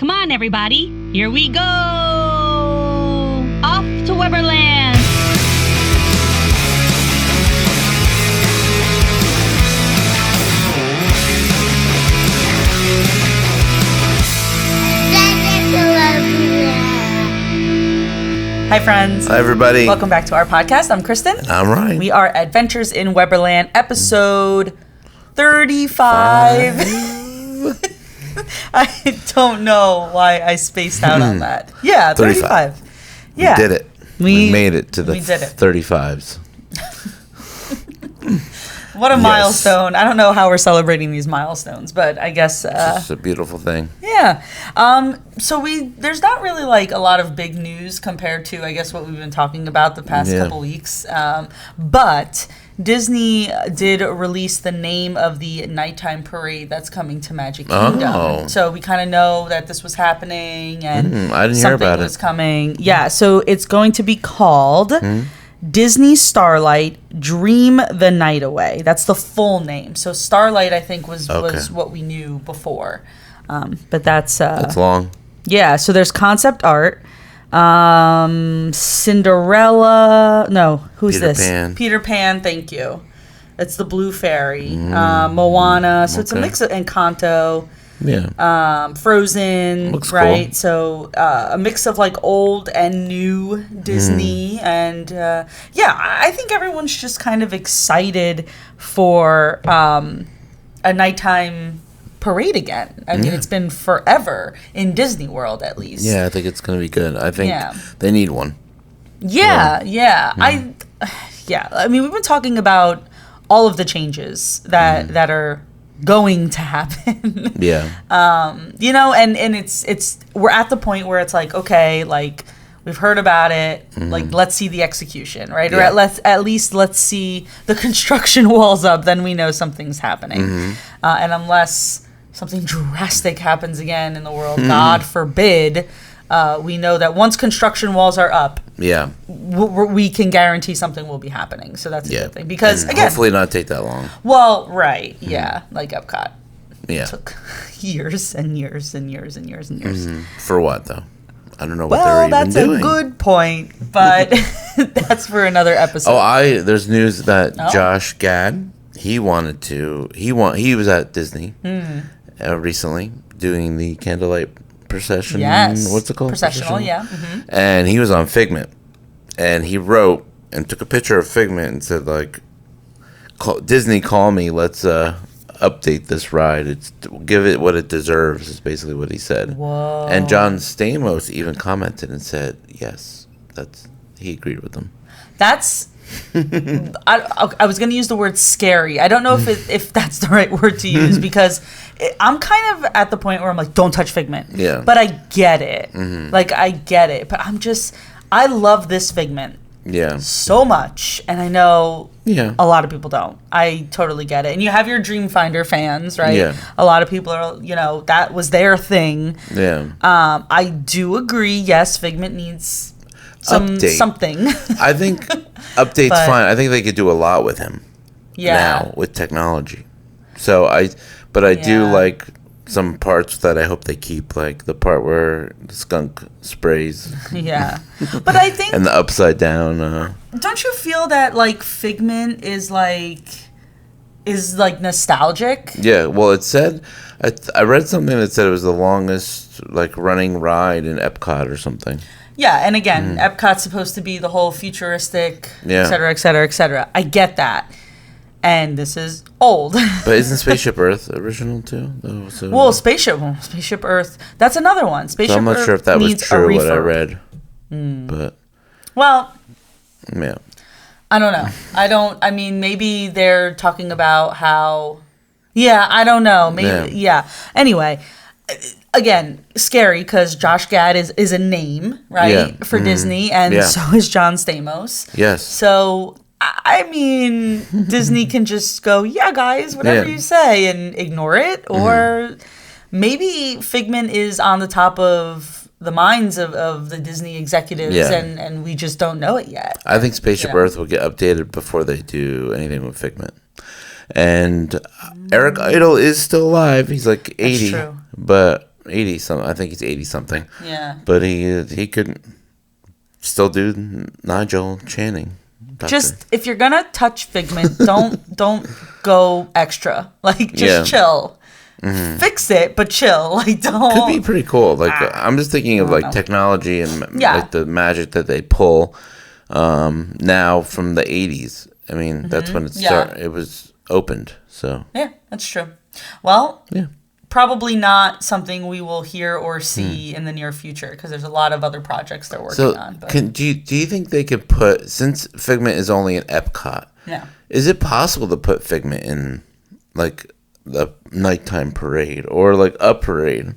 Come on, everybody. Here we go. Off to Weberland. Hi, friends. Hi, everybody. Welcome back to our podcast. I'm Kristen. And I'm Ryan. We are Adventures in Weberland, episode 35. I don't know why I spaced out on that. Yeah, 35. Yeah. We did it. We made it to the 35s. What a milestone. I don't know how we're celebrating these milestones, but I guess... it's a beautiful thing. Yeah. So there's not really like a lot of big news compared to, I guess, what we've been talking about the past couple weeks. But Disney did release the name of the nighttime parade that's coming to Magic Kingdom. Oh. So we kind of know that this was happening and I didn't hear about something was coming. Yeah, so it's going to be called... Disney Starlight Dream the Night Away. That's the full name. So Starlight, I think, was what we knew before. But that's long. Yeah, so there's concept art. Cinderella. No, who's Peter this? Pan. Peter Pan, thank you. It's the Blue Fairy. Moana. So it's a mix of Encanto. Yeah. Frozen, Looks right? cool. So a mix of like old and new Disney, and I think everyone's just kind of excited for a nighttime parade again. I mean, it's been forever in Disney World, at least. Yeah, I think it's going to be good. I think they need one. Yeah. I mean, we've been talking about all of the changes that are going to happen. Yeah. And it's we're at the point where it's like, okay, like we've heard about it, like let's see the execution, right? Yeah. Or at least let's see the construction walls up, then we know something's happening. And unless something drastic happens again in the world, God forbid, we know that once construction walls are up, we can guarantee something will be happening. So that's a good thing. Because, again... hopefully not take that long. Well, right. Yeah. Like Epcot. Yeah. It took years and years and years and years and years. For what, though? I don't know what they're even doing. Well, that's a good point. But that's for another episode. There's news that Josh Gad, he was at Disney recently doing the candlelight procession. Yes. What's it called? Processional, yeah. And he was on Figment. And he wrote and took a picture of Figment and said, like, Disney, call me. Let's update this ride. Give it what it deserves, is basically what he said. Whoa. And John Stamos even commented and said, yes, he agreed with them. That's... I was going to use the word scary. I don't know if that's the right word to use, because I'm kind of at the point where I'm like, don't touch Figment. Yeah. But I get it. Like, I get it. But I love this Figment. Yeah. So much. And I know a lot of people don't. I totally get it. And you have your Dreamfinder fans, right? Yeah. A lot of people are, that was their thing. Yeah. I do agree. Yes, Figment needs something. I think update's fine. I think they could do a lot with him now with technology. So I do like some parts that I hope they keep, like the part where the skunk sprays. Yeah. But I think... and the upside down. Don't you feel that like Figment is like nostalgic? Yeah. Well, it said... I read something that said it was the longest like running ride in Epcot or something. Yeah, and again, Epcot's supposed to be the whole futuristic, et cetera, et cetera, et cetera. I get that. And this is old. But isn't Spaceship Earth original too? Well, Spaceship Earth, that's another one. Spaceship Earth. I'm not sure if that was true what I read. But yeah. I don't know. I mean, maybe they're talking about how... Yeah, I don't know. Maybe, yeah. Anyway... Again, scary because Josh Gad is a name, right, for Disney, and so is John Stamos. Yes. So, I mean, Disney can just go, yeah, guys, whatever you say, and ignore it. Or maybe Figment is on the top of the minds of the Disney executives, and we just don't know it yet. I think Spaceship Earth will get updated before they do anything with Figment. And Eric Idle is still alive. He's like 80. That's true. But 80 something. I think he's 80 something. Yeah. But he could still do Nigel Channing. Doctor. Just if you're gonna touch Figment, don't go extra. Like just chill. Mm-hmm. Fix it, but chill. Like don't. Could be pretty cool. Like I'm just thinking of like technology and like the magic that they pull now from the 80s. I mean, that's when it was opened. So yeah, that's true. Well, probably not something we will hear or see in the near future because there's a lot of other projects they're working on. But. Do you think they could put, since Figment is only in Epcot? Yeah. Is it possible to put Figment in like the nighttime parade or like a parade?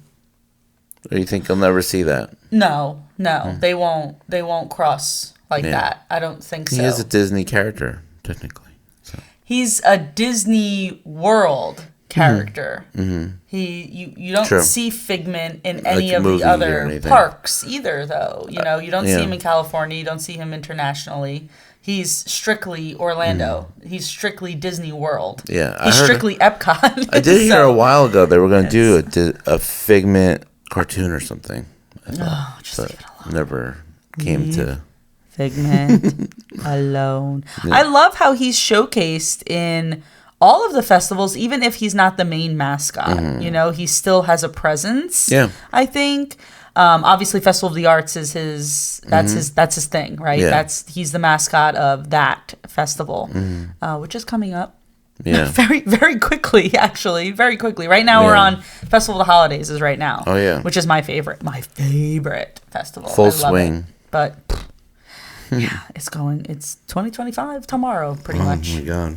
Or you think you'll never see that? No, they won't cross like that. I don't think so. He is a Disney character, technically. So. He's a Disney World character. Mm-hmm. You don't see Figment in any of the other parks either, though. You know, you don't see him in California. You don't see him internationally. He's strictly Orlando. He's strictly Disney World. Yeah, he's strictly Epcot. I did hear a while ago they were going to do a Figment cartoon or something. Just leave it alone. Never came to Figment alone. Yeah. I love how he's showcased in all of the festivals, even if he's not the main mascot. Mm-hmm. You know, he still has a presence. Yeah, I think. Obviously, Festival of the Arts is that's his thing, right? Yeah. He's the mascot of that festival, which is coming up. Yeah, very very quickly, actually, very quickly. Right now, we're on Festival of the Holidays is right now. Oh yeah, which is my favorite festival. Full swing, but. Yeah, it's 2025 tomorrow, pretty much. Oh my god.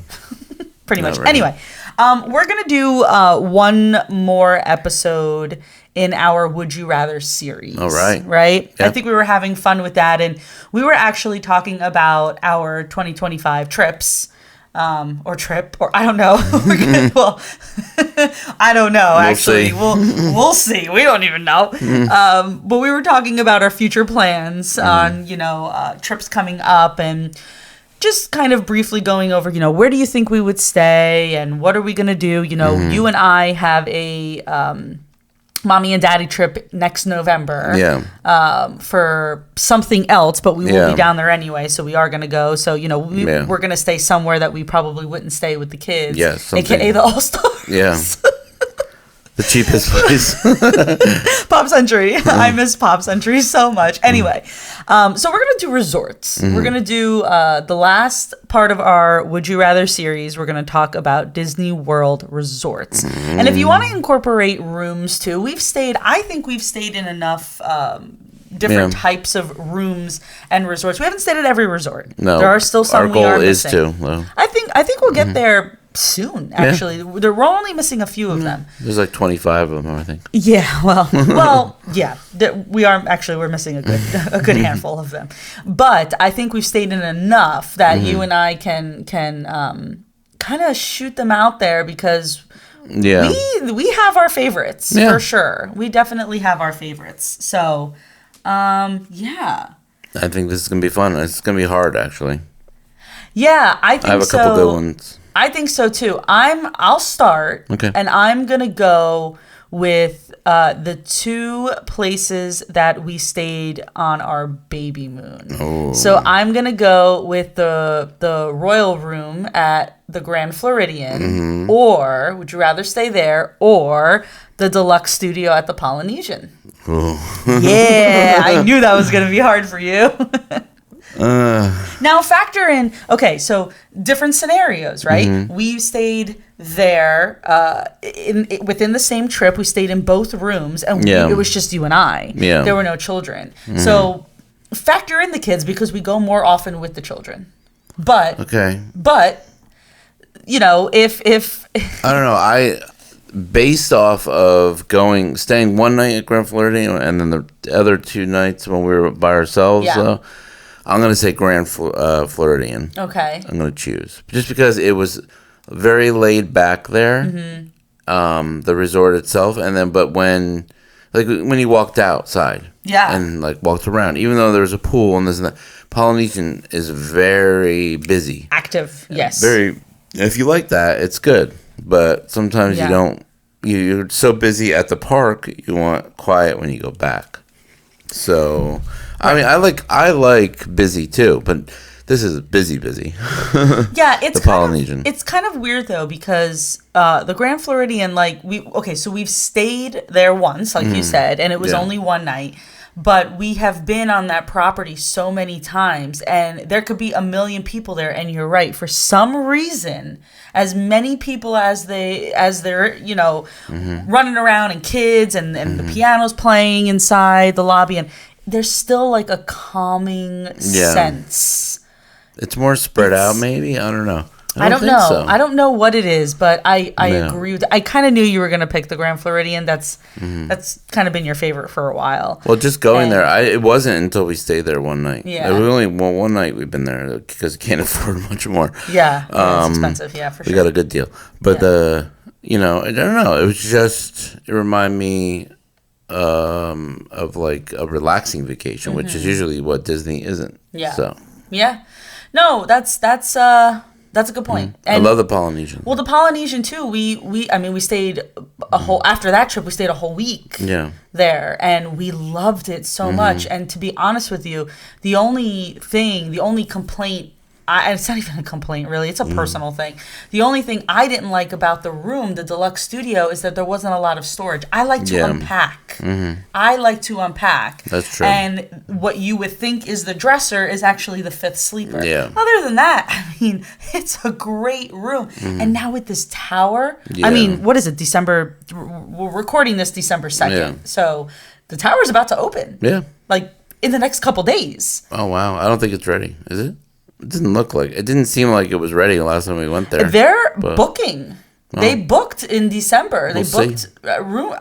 Pretty much. Right. Anyway, we're going to do one more episode in our Would You Rather series. All right. Right? Yep. I think we were having fun with that, and we were actually talking about our 2025 trips. Or I don't know. Well, I don't know. Actually, we'll see. We don't even know. But we were talking about our future plans on trips coming up and just kind of briefly going over where do you think we would stay and what are we gonna do? You and I have a mommy and daddy trip next November for something else, but we will be down there anyway, so we are going to go. So, we're going to stay somewhere that we probably wouldn't stay with the kids. Yeah, AKA the All-Stars. Yeah. The cheapest place. Pop Century. I miss Pop Century so much. Anyway, so we're going to do resorts. We're going to do the last part of our Would You Rather series. We're going to talk about Disney World resorts. And if you want to incorporate rooms too, I think we've stayed in enough different types of rooms and resorts. We haven't stayed at every resort. No. There are still some our we are goal is missing. to. Well. I think we'll get there soon, actually. We're only missing a few of them. There's like 25 of them, I think. Yeah, we're missing a good handful of them. But I think we've stayed in enough that you and I can kind of shoot them out there because we have our favorites for sure. We definitely have our favorites. So, I think this is going to be fun. It's going to be hard, actually. Yeah, I think so. I have a couple good ones. I think so too. I'll start, and I'm gonna go with the two places that we stayed on our baby moon. Oh. So I'm gonna go with the Royal Room at the Grand Floridian, or would you rather stay there, or the Deluxe Studio at the Polynesian? Oh. Yeah, I knew that was gonna be hard for you. Now factor in, so different scenarios, right? We stayed there within the same trip. We stayed in both rooms, and it was just you and I. Yeah. There were no children. So factor in the kids because we go more often with the children. But if I don't know, based off of staying one night at Grand Floridian and then the other 2 nights when we were by ourselves. I'm going to say Grand Floridian. Okay. I'm going to choose. Just because it was very laid back there, the resort itself. And then, but when you walked outside and walked around, even though there was a pool and this and that, Polynesian is very busy. Active, yes. Very. If you like that, it's good. But sometimes you don't you're so busy at the park, you want quiet when you go back. So, I mean, I like busy too, but this is busy. Yeah, it's the Polynesian. It's kind of weird though because the Grand Floridian, like so we've stayed there once, like you said, and it was only one night. But we have been on that property so many times, and there could be 1 million people there. And you're right, for some reason, as many people as they're running around, and kids, and the piano's playing inside the lobby, and there's still like a calming sense. It's more spread out, maybe. I don't know. I don't know. So. I don't know what it is, but I agree with. I kind of knew you were going to pick the Grand Floridian. That's kind of been your favorite for a while. Well, just going there, it wasn't until we stayed there one night. Yeah, we only one night we've been there because we can't afford much more. Yeah, it's expensive. Yeah, for sure. We got a good deal, but I don't know. It was just it reminded me of like a relaxing vacation, which is usually what Disney isn't. Yeah. So. Yeah. No, that's a good point. And, I love the Polynesian. Well, the Polynesian too. We stayed after that trip. We stayed a whole week. There, and we loved it so much. And to be honest with you, the only complaint. It's not even a complaint, really. It's a personal thing. The only thing I didn't like about the room, the deluxe studio, is that there wasn't a lot of storage. I like to unpack. I like to unpack. That's true. And what you would think is the dresser is actually the fifth sleeper. Yeah. Other than that, I mean, it's a great room. And now with this tower, I mean, what is it, December? We're recording this December 2nd. Yeah. So the tower's about to open. Yeah. Like in the next couple days. Oh, wow. I don't think it's ready. Is it? It didn't seem like it was ready last time we went there. They're booking. They booked in December. They booked a room.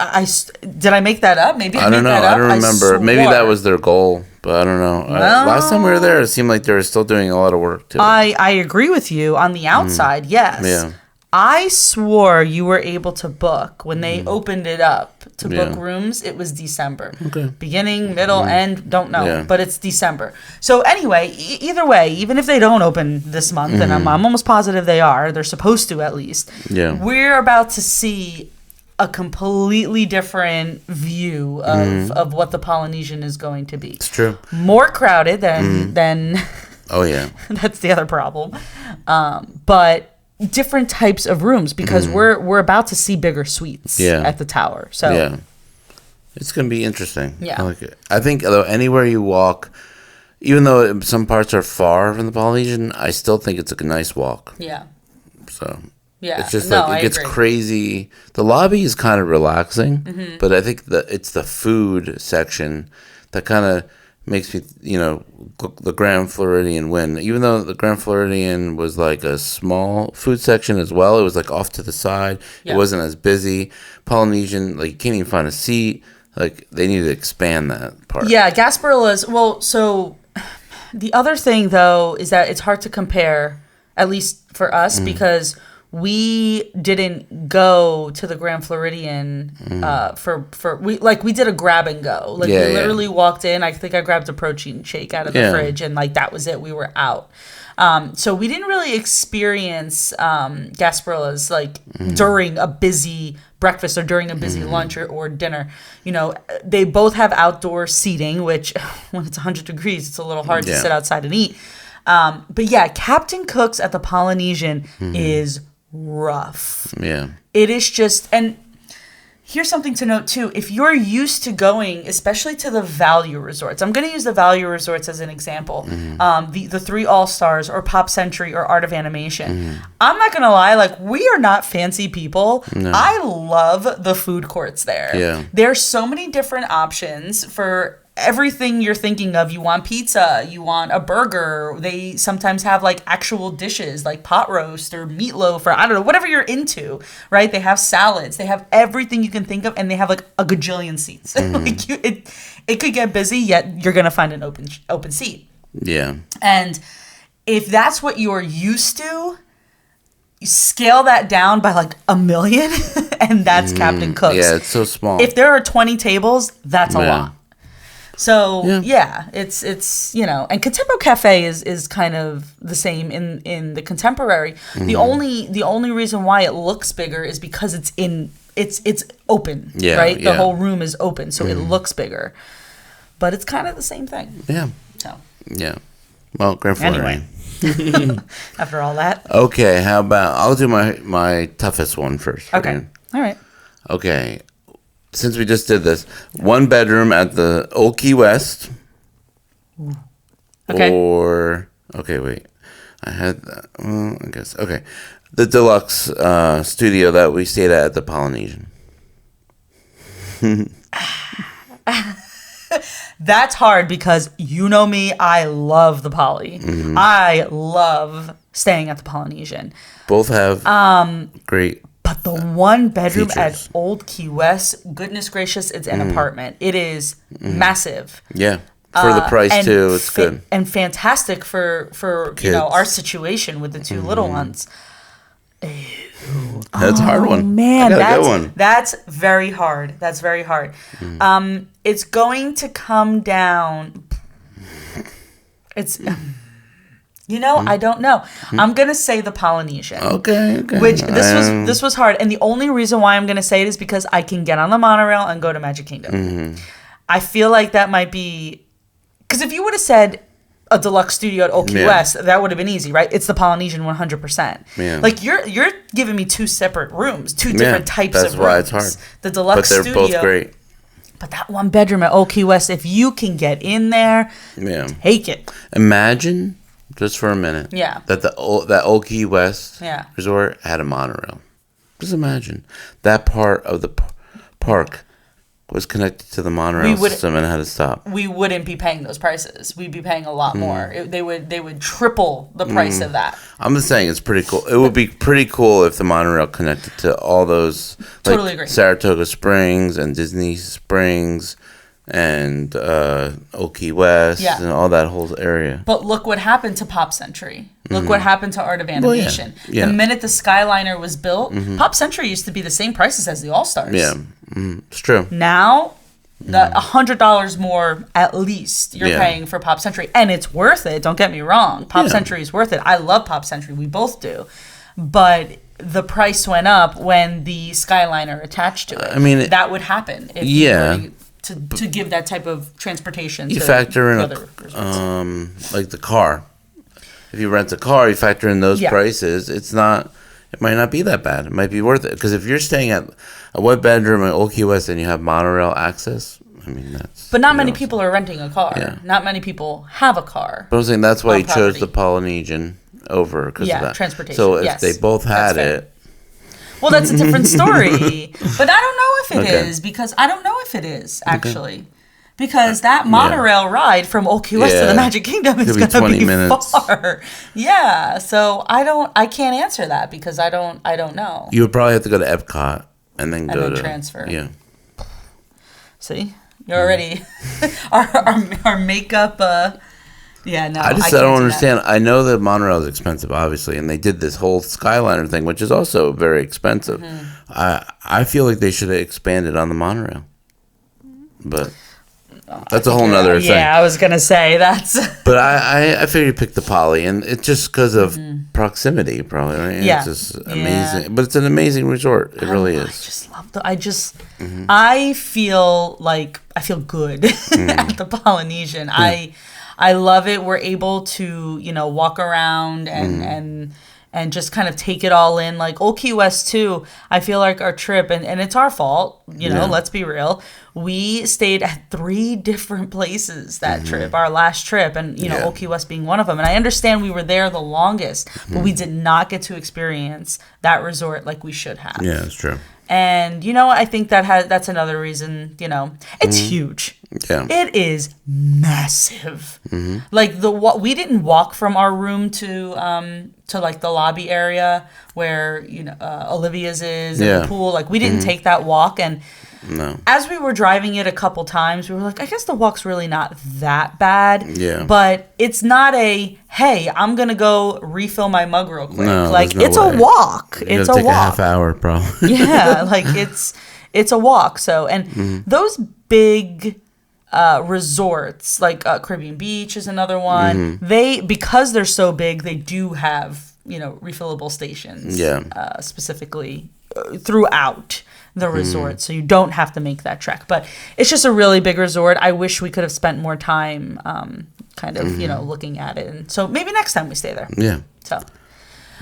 Did I make that up? Maybe I don't know. I don't remember. Maybe that was their goal, but I don't know. Last time we were there, it seemed like they were still doing a lot of work too. I agree with you on the outside. Yes. Yeah. I swore you were able to book when they opened it up to book rooms. It was December. Okay. Beginning, middle, end, don't know. But it's December. So anyway, either way, even if they don't open this month, and I'm almost positive they are, they're supposed to at least. Yeah. We're about to see a completely different view of what the Polynesian is going to be. It's true. More crowded than Oh yeah. That's the other problem. But different types of rooms because we're about to see bigger suites at the tower. So it's gonna be interesting. Yeah, I like it. I think though anywhere you walk, even though some parts are far from the Polynesian, I still think it's a nice walk. Yeah. So yeah, it's just like it gets crazy. The lobby is kind of relaxing, but I think it's the food section that kind of makes me, the Grand Floridian win. Even though the Grand Floridian was like a small food section as well, it was like off to the side. Yeah. It wasn't as busy. Polynesian, like you can't even find a seat. Like they need to expand that part. Yeah, Gasparilla's. Well, so the other thing though is that it's hard to compare, at least for us, because we didn't go to the Grand Floridian we did a grab and go. Like we literally walked in. I think I grabbed a protein shake out of the fridge and like that was it. We were out. So we didn't really experience Gasparilla's like during a busy breakfast or during a busy lunch or dinner. They both have outdoor seating, which when it's 100 degrees, it's a little hard to sit outside and eat. But yeah, Captain Cook's at the Polynesian is rough. Yeah. It is just, and here's something to note too. If you're used to going, especially to the value resorts, I'm going to use the value resorts as an example. The 3 All-Stars or Pop Century or Art of Animation. I'm not going to lie, like we are not fancy people. No. I love the food courts there. Yeah. There's so many different options for everything you're thinking of. You want pizza, you want a burger. They sometimes have like actual dishes like pot roast or meatloaf or I don't know, whatever you're into, right? They have salads, they have everything you can think of, and they have like a gajillion seats. It could get busy, yet you're gonna find an open seat. Yeah. And if that's what you're used to, you scale that down by like 1 million, and that's Captain Cook's. Yeah, it's so small. If there are 20 tables, that's a lot. So it's and Contempo Cafe is kind of the same in the Contemporary. The only reason why it looks bigger is because it's in it's open, right? The whole room is open, so it looks bigger. But it's kind of the same thing. Yeah. So. Yeah. Well, Grand Floridian. Anyway. After all that. Okay, how about I'll do my toughest one first. Okay. All right. Okay. Since we just did this, 1 bedroom at the Old Key West. Okay. Or wait. I had that. Well, I guess. Okay. The deluxe studio that we stayed at the Polynesian. That's hard because you know me, I love the Poly. I love staying at the Polynesian. Both have great. But the 1 bedroom features. at Old Key West, goodness gracious, it's an apartment. It is massive. Yeah. For the price too, it's good. And fantastic for Kids. our situation with the 2 little ones. That's a hard one. Man, I got a good one. That's very hard. That's very hard. It's going to come down. It's, I don't know. I'm gonna say the Polynesian. Okay. Which this was hard, and the only reason why I'm gonna say it is because I can get on the monorail and go to Magic Kingdom. I feel like that might be because if you would have said a deluxe studio at Old Key West, that would have been easy, right? It's the Polynesian 100%. Yeah. Like you're giving me 2 separate rooms, 2 different types of rooms. That's why it's hard. The deluxe studio, but they're both great. But that 1 bedroom at Old Key West, if you can get in there, take it. Imagine just for a minute, that that Old Key West resort had a monorail. Just imagine that part of the park was connected to the monorail system and had to stop. We wouldn't be paying those prices. We'd be paying a lot more. They would triple the price of that. I'm just saying it's pretty cool. It would be pretty cool if the monorail connected to all those, totally agree. Saratoga Springs and Disney Springs and Old Key West and all that whole area. But look what happened to Pop Century. Look what happened to Art of Animation. Well, yeah. The minute the Skyliner was built, Pop Century used to be the same prices as the All-Stars. Yeah, it's true. Now, $100 more at least you're paying for Pop Century. And it's worth it, don't get me wrong. Pop Century is worth it. I love Pop Century. We both do. But the price went up when the Skyliner attached to it. I mean, that would happen if you were to give that type of transportation you to factor in other resorts. like the car. If you rent a car, you factor in those prices. It might not be that bad. It might be worth it. Because if you're staying at a 1 bedroom in Old Key West and you have monorail access, I mean, that's... But not many people are renting a car. Yeah. Not many people have a car. But I'm saying that's why you chose the Polynesian over because of that. Transportation. So if they both had it... Well, that's a different story. But I don't know if it is, because I don't know if it is, actually. Because that monorail ride from Old Key West to the Magic Kingdom is going to be far. Yeah, so I can't answer that because I don't know. You would probably have to go to Epcot and then go to transfer. Yeah. See, you're already our makeup. I don't understand. I know the monorail is expensive, obviously, and they did this whole Skyliner thing, which is also very expensive. I feel like they should have expanded on the monorail, but. That's a whole nother thing. Yeah, I was gonna say that's. But I figured you picked the Poly, and it's just because of proximity, probably. Right? Yeah, it's just amazing. But it's an amazing resort. It really is. I just love I feel good at the Polynesian. I love it. We're able to walk around and just kind of take it all in. Like Old Key West too, I feel like our trip, and it's our fault, let's be real. We stayed at 3 different places that trip, our last trip, and Old Key West being one of them. And I understand we were there the longest, but we did not get to experience that resort like we should have. Yeah, that's true. And I think that's another reason. It's huge. Yeah, it is massive. Like we didn't walk from our room to like the lobby area where Olivia's is and the pool. Like we didn't take that walk, and as we were driving it a couple times, we were like, I guess the walk's really not that bad. Yeah, but it's not a hey, I'm gonna go refill my mug real quick. No, it's a walk. It's a walk. A half hour, probably. Yeah, like it's a walk. So those big resorts like Caribbean Beach is another one. Because they're so big, they do have refillable stations. Yeah, specifically throughout the resort, so you don't have to make that trek. But it's just a really big resort. I wish we could have spent more time kind of, looking at it. And so maybe next time we stay there. Yeah. So,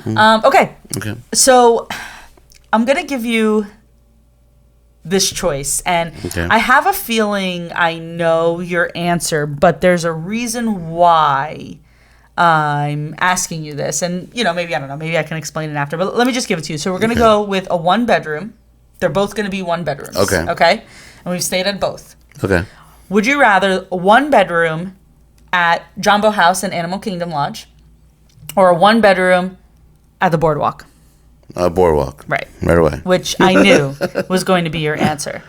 okay. Okay. So I'm going to give you this choice, and I have a feeling I know your answer, but there's a reason why I'm asking you this. And, maybe, I don't know, maybe I can explain it after, but let me just give it to you. So we're going to go with a 1-bedroom. They're both going to be 1 bedrooms. Okay? And we've stayed at both. Okay. Would you rather a 1-bedroom at Jumbo House and Animal Kingdom Lodge, or a 1-bedroom at the Boardwalk? Boardwalk. Right away. Which I knew was going to be your answer.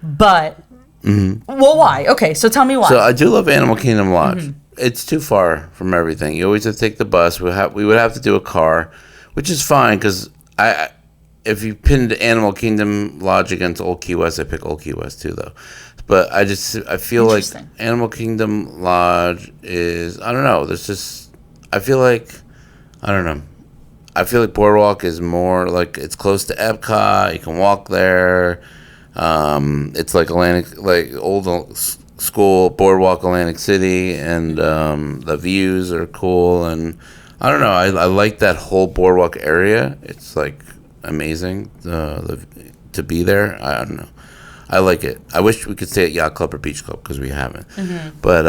But, well, why? Okay, so tell me why. So I do love Animal Kingdom Lodge. It's too far from everything. You always have to take the bus. We would have to do a car, which is fine because if you pinned Animal Kingdom Lodge against Old Key West, I pick Old Key West too, though. But I feel like Animal Kingdom Lodge is, I don't know. I feel like Boardwalk is more like it's close to Epcot. You can walk there. It's like old school Boardwalk Atlantic City, and the views are cool. And I don't know. I like that whole Boardwalk area. It's like amazing to be there. I don't know. I like it. I wish we could stay at Yacht Club or Beach Club because we haven't. But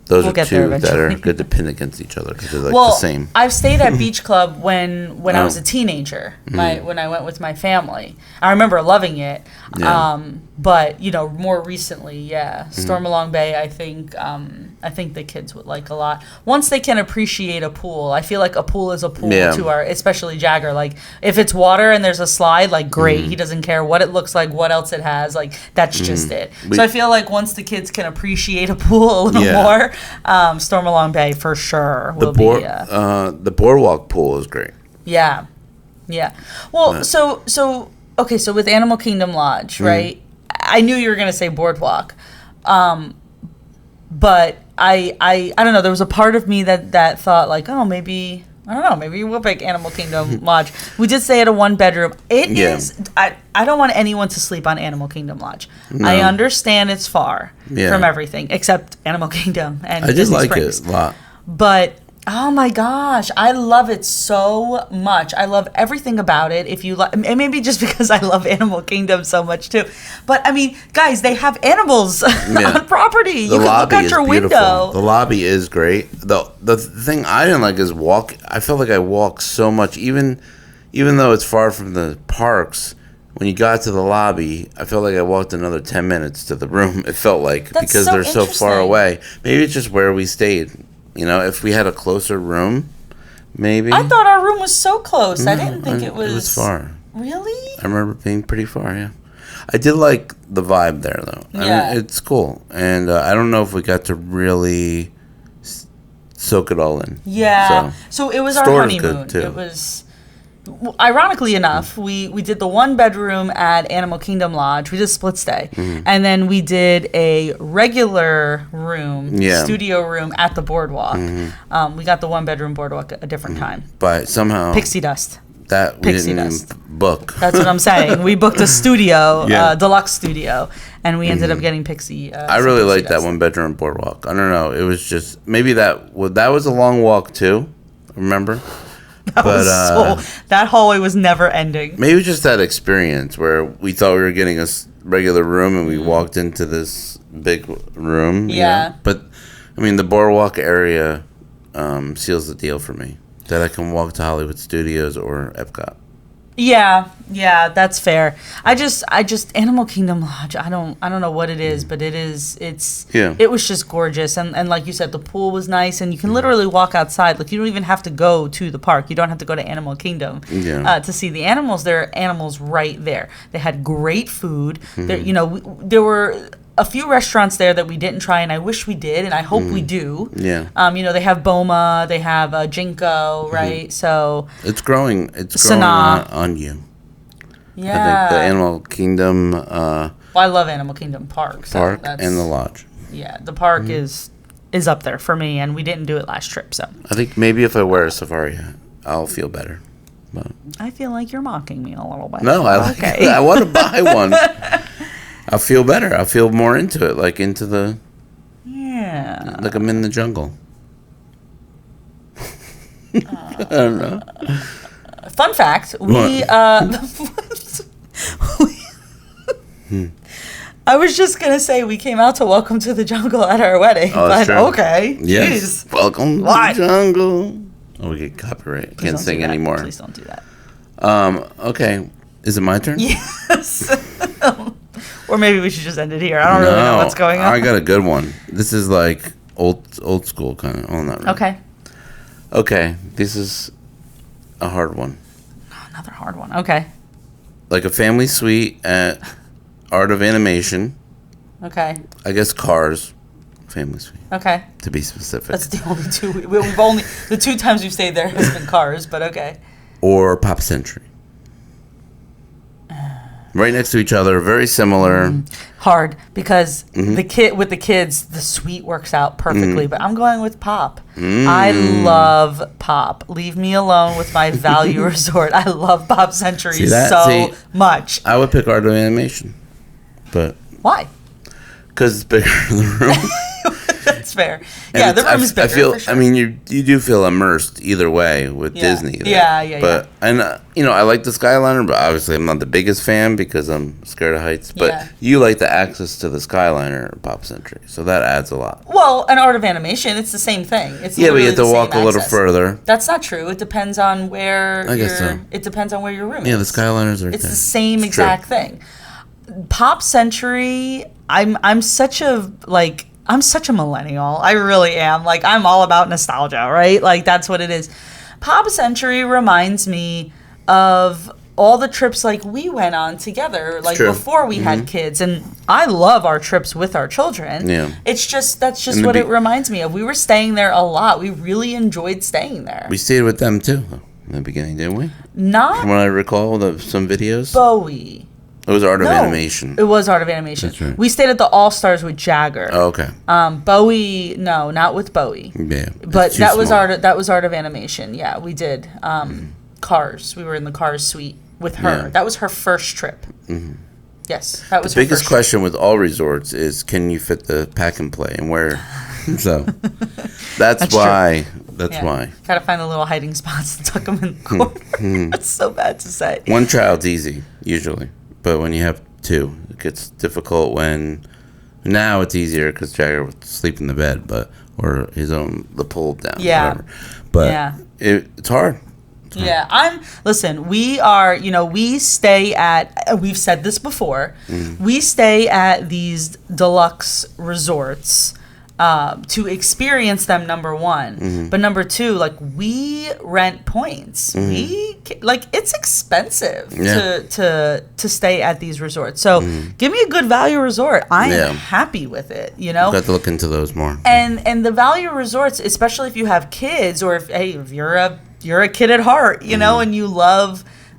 those are two that are good to pin against each other because they're the same. I've stayed at Beach Club when I was a teenager, when I went with my family. I remember loving it. Yeah. But, more recently, Stormalong Bay, I think the kids would like a lot. Once they can appreciate a pool, I feel like a pool is a pool to especially Jagger. Like, if it's water and there's a slide, like, great. He doesn't care what it looks like, what else it has. Like, that's just it. So I feel like once the kids can appreciate a pool a little more, Stormalong Bay for sure will be. The Boardwalk pool is great. Yeah. Well, so with Animal Kingdom Lodge, right? I knew you were going to say Boardwalk, but I don't know. There was a part of me that thought like, oh, maybe I don't know. Maybe we'll pick Animal Kingdom Lodge. We did stay at a 1-bedroom. It is. I don't want anyone to sleep on Animal Kingdom Lodge. No. I understand it's far from everything except Animal Kingdom and I Disney did like Springs. it a lot, but. Oh my gosh, I love it so much. I love everything about it. If you and maybe just because I love Animal Kingdom so much too. But I mean, guys, they have animals on property. You can look out your window. The lobby is great. The thing I didn't like is walk. I felt like I walked so much, even though it's far from the parks. When you got to the lobby, I felt like I walked another 10 minutes to the room. It felt like because they're so far away. Maybe it's just where we stayed. If we had a closer room, maybe. I thought our room was so close. I didn't think it was. It was far. Really? I remember being pretty far, yeah. I did like the vibe there, though. I mean, it's cool. And I don't know if we got to really soak it all in. Yeah. So it was our honeymoon. Good too. It was. Ironically enough, we did the 1-bedroom at Animal Kingdom Lodge. We did split stay. And then we did a regular room, studio room at the Boardwalk. We got the 1-bedroom Boardwalk a different time. But somehow... Pixie dust. That we didn't even book. That's what I'm saying. We booked a studio, deluxe studio, and we ended up getting Pixie. I really liked that 1-bedroom Boardwalk. I don't know. It was just... Maybe that was a long walk, too. Remember? That hallway was never ending. Maybe just that experience where we thought we were getting a regular room and we walked into this big room. Yeah. But, I mean, the Boardwalk area seals the deal for me. That I can walk to Hollywood Studios or Epcot. Yeah, that's fair. I just Animal Kingdom Lodge, I don't know what it is, but it was just gorgeous, and like you said, the pool was nice, and you can literally walk outside. Like, you don't even have to go to the park. You don't have to go to Animal Kingdom to see the animals. There are animals right there. They had great food. There were a few restaurants there that we didn't try, and I wish we did, and I hope we do. Yeah. They have Boma, they have Jinko, right? So it's growing. It's growing on you. Yeah. I think the Animal Kingdom. I love Animal Kingdom Park. So and the lodge. Yeah, the park is up there for me, and we didn't do it last trip, so. I think maybe if I wear a safari hat, I'll feel better. But I feel like you're mocking me a little bit. No, I like it. I want to buy one. I'll feel better. I'll feel more into it, like into the... Yeah. Like I'm in the jungle. I don't know. Fun fact, I was just going to say we came out to Welcome to the Jungle at our wedding, but okay. Yes. Jeez. Welcome to the jungle. Oh, we get copyright. Can't sing anymore. Please don't do that. Okay. Is it my turn? Yes. Or maybe we should just end it here. I don't really know what's going on. I got a good one. This is like old school kind of. Oh, not really. Okay. Okay. This is a hard one. Another hard one. Okay. Like a family suite at Art of Animation. Okay. I guess Cars. Family suite. Okay. To be specific. That's the only two. We've only... The 2 times we've stayed there has been Cars, but okay. Or Pop Century. Right next to each other, very similar. Hard because the kids, the suite works out perfectly. But I'm going with Pop. I love Pop. Leave me alone with my value resort. I love Pop Century much. I would pick Art of Animation, but why? Because it's bigger in the room. That's fair. Yeah, the room is bigger. I feel. For sure. I mean, you do feel immersed either way with Disney. There. Yeah. But and I like the Skyliner, but obviously I'm not the biggest fan because I'm scared of heights. But you like the access to the Skyliner at Pop Century, so that adds a lot. Well, an Art of Animation, it's the same thing. It's we have to walk a little further. That's not true. It depends on where. I guess so. It depends on where your room is. Yeah, the Skyliners are. It's the same exact thing. Pop Century. I'm such a millennial. I really am. Like, I'm all about nostalgia, right? Like, that's what it is. Pop Century reminds me of all the trips like we went on together, like before we had kids. And I love our trips with our children. Yeah. That's just what it reminds me of. We were staying there a lot. We really enjoyed staying there. We stayed with them too in the beginning, didn't we? Not from what I recall some videos. Bowie. It was Art of Animation. It was Art of Animation. That's right. We stayed at the All Stars with Jagger. Oh, okay. Bowie, no, not with Bowie. Yeah, but that was Art of Animation. Yeah, we did. Cars. We were in the Cars suite with her. Yeah. That was her first trip. Mm-hmm. Yes, that was the biggest question with all resorts is, can you fit the pack and play and where? So that's why. True. That's why. Gotta find the little hiding spots and tuck them in the corner. That's so bad to say. One child's easy usually. But when you have 2, it gets difficult now it's easier because Jagger would sleep in the bed, or the pull down. Yeah. Whatever. But it's hard. Listen, we are, we stay at, we've said this before, we stay at these deluxe resorts to experience them, number one. But number 2, like, we rent points. It's expensive to stay at these resorts. So give me a good value resort. I am happy with it, Got to look into those more. And the value resorts, especially if you have kids, or if you're a kid at heart, and you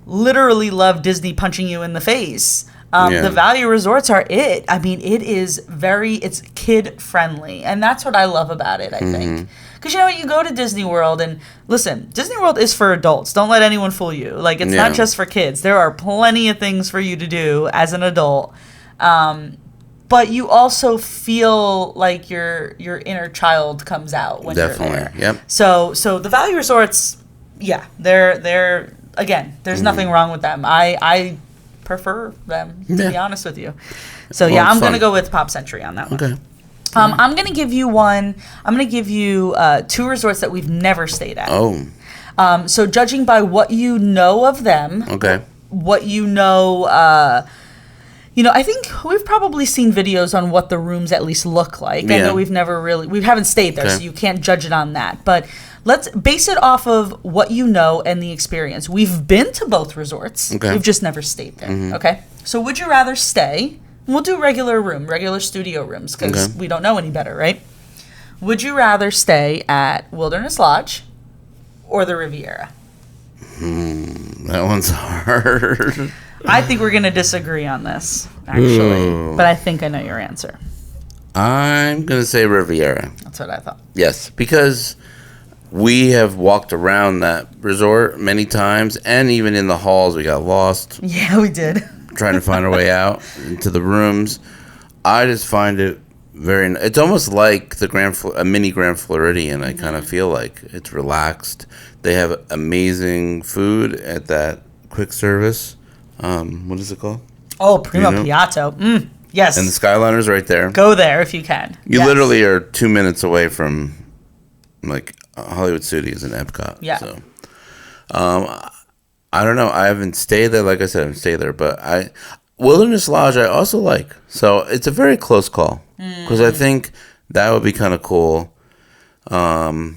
literally love Disney punching you in the face. The value resorts are it. I mean, it's kid friendly. And that's what I love about it, I think. Because you go to Disney World and listen, Disney World is for adults. Don't let anyone fool you. Like, it's not just for kids. There are plenty of things for you to do as an adult. But you also feel like your inner child comes out when you're there. Yep. So the value resorts, they're again, there's nothing wrong with them. I prefer them, to be honest with you. So I'm going to go with Pop Century on that one. Okay. I'm going to give you one. I'm going to give you 2 resorts that we've never stayed at. Oh. So judging by what you know of them, what you know, I think we've probably seen videos on what the rooms at least look like. I know we haven't stayed there, so you can't judge it on that. But let's base it off of what you know and the experience. We've been to both resorts. Okay. We've just never stayed there. Okay. So would you rather stay? We'll do regular studio rooms because we don't know any better, right? Would you rather stay at Wilderness Lodge or the Riviera? That one's hard. I think we're going to disagree on this, actually. But I think I know your answer. I'm going to say Riviera. That's what I thought. Yes, because we have walked around that resort many times, and even in the halls, we got lost. Yeah, we did. Trying to find our way out into the rooms. I just find it it's almost like a mini Grand Floridian. I kind of feel like it's relaxed. They have amazing food at that quick service. What is it called? Oh, Primo Piatto. Yes. And the Skyliner's right there. Go there if you can. You literally are 2 minutes away from like Hollywood Studios and Epcot. Yeah. So, I don't know. I haven't stayed there. Like I said, I haven't stayed there. But Wilderness Lodge I also like. So it's a very close call. Because I think that would be kind of cool. And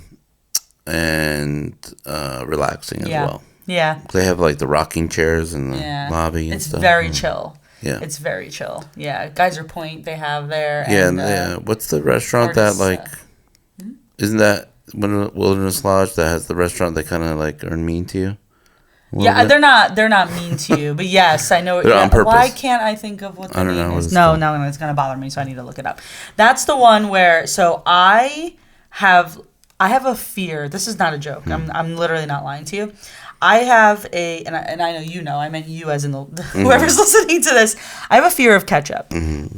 relaxing as well. Yeah. They have like the rocking chairs in the lobby and stuff. It's very chill. Yeah. It's very chill. Yeah. Geyser Point they have there. And, what's the restaurant that like... Isn't that Wilderness Lodge that has the restaurant that kind of like are mean to you? Yeah, they're not mean to you, but yes, I know. They're on purpose. Why can't I think of what the name is? No, it's gonna bother me, so I need to look it up. That's the one where. So I have a fear. This is not a joke. I'm literally not lying to you. I have and I know you know. I meant you as in whoever's listening to this. I have a fear of ketchup.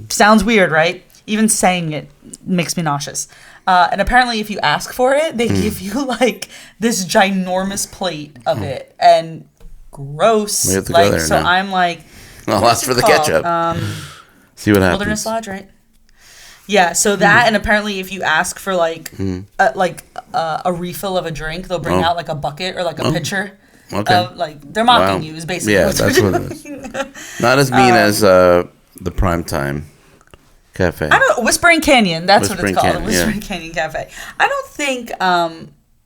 Sounds weird, right? Even saying it makes me nauseous. And apparently, if you ask for it, they give you like this ginormous plate of it, and gross. We have to go there now. I'm like, I'll ask for the ketchup. See what happens. Wilderness Lodge, right? Yeah. So that, and apparently, if you ask for like a refill of a drink, they'll bring out like a bucket or like a pitcher. Okay. Of, like they're mocking you is basically that's what what it is. Not as mean as the Primetime Cafe. I don't know. Whispering Canyon. That's what it's called. Canyon, The Whispering Canyon Cafe. I don't think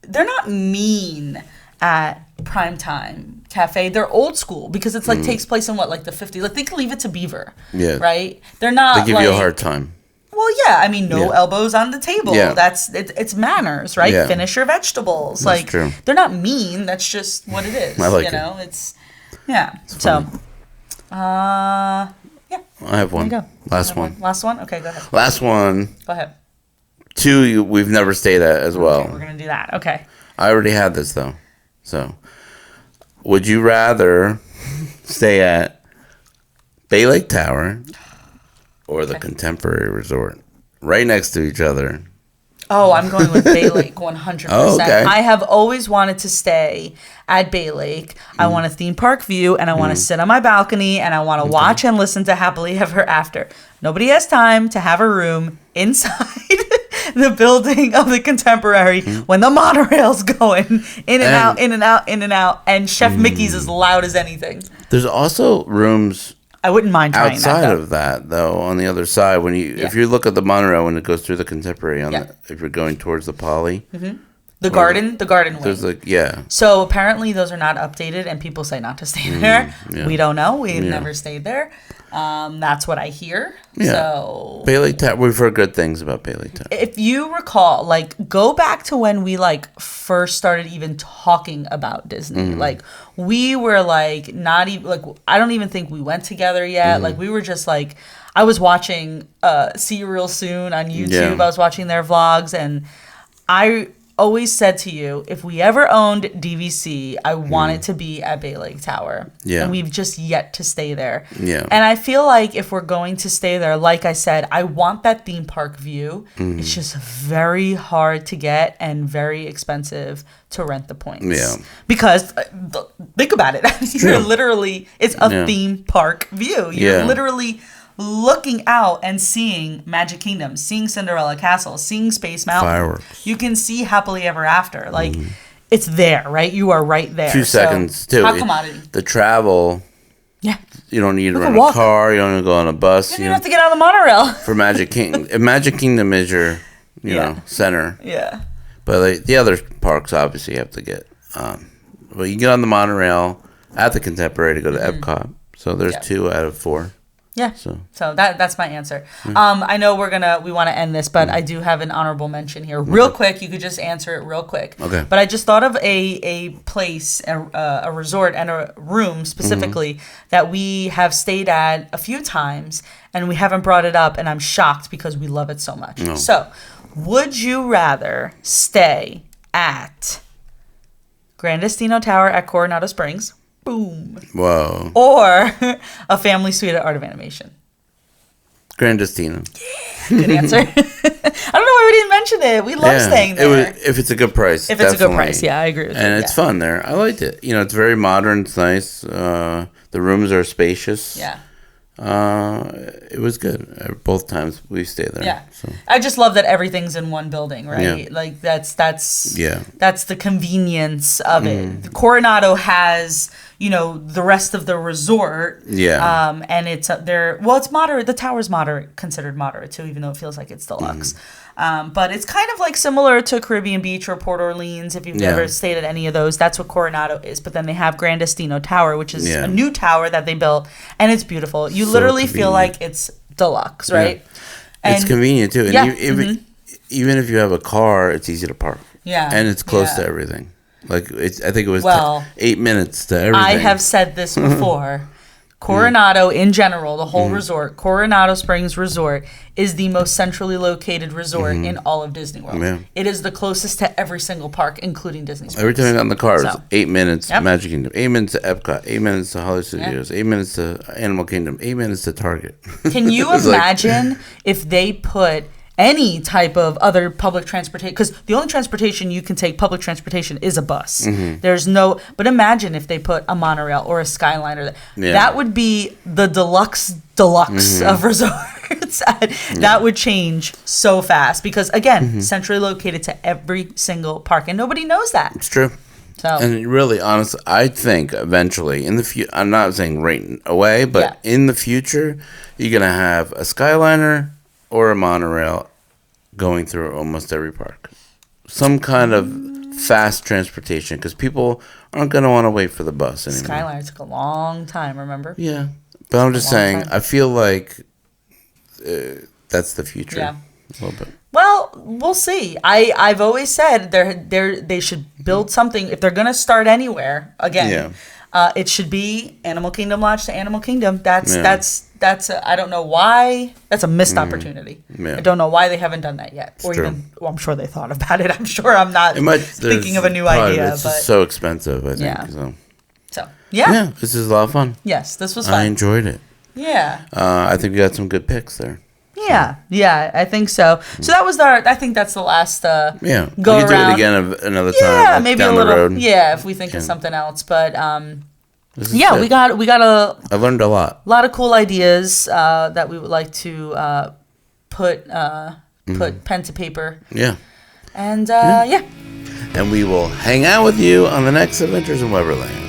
they're not mean at Primetime Cafe. They're old school because it's like takes place in what, like the 50s. Like think Leave It to Beaver. Yeah. Right? They're not. They give you a hard time. Well, yeah. I mean, no elbows on the table. Yeah. It's manners, right? Yeah. Finish your vegetables. That's like true. They're not mean. That's just what it is. I like it. It's so. Yeah. I have one. There you go. Last one. Last one? Okay, go ahead. Last one. Go ahead. 2 we've never stayed at as well. Okay, we're going to do that. Okay. I already had this, though. So, would you rather stay at Bay Lake Tower or the Contemporary Resort? Right next to each other. Oh, I'm going with Bay Lake 100%. Oh, okay. I have always wanted to stay at Bay Lake. I want a theme park view, and I want to sit on my balcony, and I want to watch and listen to Happily Ever After. Nobody has time to have a room inside the building of the Contemporary when the monorail's going in and out, in and out, in and out, and Chef Mickey's as loud as anything. There's also rooms... I wouldn't mind trying outside of that, though, on the other side, when if you look at the monorail when it goes through the Contemporary, if you're going towards the Poly, the garden wing. There's So apparently those are not updated, and people say not to stay there. Yeah. We don't know. We've never stayed there. That's what I hear. Yeah. So Bay Lake Tower. We've heard good things about Bay Lake Tower. If you recall, like, go back to when we first started even talking about Disney. Like, we were not even I don't even think we went together yet. Like, we were just I was watching See You Real Soon on YouTube. Yeah. I was watching their vlogs, and I always said to you, if we ever owned DVC, I want it to be at Bay Lake Tower. Yeah. And we've just yet to stay there. Yeah. And I feel like if we're going to stay there, like I said, I want that theme park view. It's just very hard to get and very expensive to rent the points. Yeah. Because think about it. You're literally, it's a theme park view. You're literally looking out and seeing Magic Kingdom, seeing Cinderella Castle, seeing Space Mountain. Fireworks. You can see Happily Ever After. It's there, right? You are right there. 2 seconds, too. Top commodity. The travel. Yeah. You don't need to rent a car. You don't need to go on a bus. You don't even have to get on the monorail. For Magic Kingdom. If Magic Kingdom is your, center. Yeah. But the other parks, obviously, you have to get. Well, you get on the monorail at the Contemporary to go to Epcot. So there's 2 out of 4. Yeah. So that's my answer. I know we want to end this, but I do have an honorable mention here. Real quick, you could just answer it real quick. Okay. But I just thought of a place, a resort, and a room specifically that we have stayed at a few times, and we haven't brought it up, and I'm shocked because we love it so much. No. So, would you rather stay at Grand Destino Tower at Coronado Springs. Boom. Whoa. Or a family suite at Art of Animation. Grand Destino. Good answer. I don't know why we didn't mention it. We love staying there. If it's a good price. If it's a good price, yeah, I agree with you. And it's fun there. I liked it. You know, it's very modern. It's nice. The rooms are spacious. Yeah. It was good. Both times we stayed there. Yeah. So. I just love that everything's in one building, right? Yeah. Like that's the convenience of it. Coronado has, you know, the rest of the resort. Yeah. And it's it's moderate. The tower's considered moderate too, even though it feels like it's deluxe. But it's kind of like similar to Caribbean Beach or Port Orleans. If you've never stayed at any of those, that's what Coronado is. But then they have Grand Destino Tower, which is a new tower that they built, and it's beautiful. You literally feel like it's deluxe, right? Yeah. And it's convenient too. And even if you have a car, it's easy to park. Yeah. And it's close to everything. Like I think it was 8 minutes to everything. I have said this before. Coronado in general, the whole resort, Coronado Springs Resort, is the most centrally located resort in all of Disney World. Yeah. It is the closest to every single park, including Disney Springs. Every time I got in the car, it was 8 minutes to Magic Kingdom, 8 minutes to Epcot, 8 minutes to Hollywood Studios, 8 minutes to Animal Kingdom, 8 minutes to Target. Can you imagine if they put any type of other public transportation, because the only transportation you can take, public transportation, is a bus. There's no, but imagine if they put a monorail or a Skyliner. That would be the deluxe of resorts. That would change so fast because, again, centrally located to every single park, and nobody knows that. It's true. So. And really, honestly, I think eventually, in the future, I'm not saying right away, but in the future, you're going to have a Skyliner or a monorail going through almost every park. Some kind of fast transportation, because people aren't going to want to wait for the bus anymore. Skyliner took a long time, remember? Yeah. But I'm just saying, I feel like that's the future. Yeah. A little bit. Well, we'll see. I've always said they should build something. If they're going to start anywhere, again, it should be Animal Kingdom Lodge to Animal Kingdom. That's I don't know why. That's a missed opportunity. Yeah. I don't know why they haven't done that yet. It's or true. even, well, I'm sure they thought about it. I'm sure I'm not thinking of a new idea. It's just so expensive, I think. Yeah. So, yeah. This is a lot of fun. Yes, this was fun. I enjoyed it. Yeah. I think we got some good picks there. Yeah, I think so. So that was I think that's the last go we can around. Do it again another time. Yeah, maybe down a little. The road. Yeah, if we think of something else. But good. we got I learned a lot. A lot of cool ideas that we would like to put pen to paper. Yeah. And And we will hang out with you on the next Adventures in Weberland.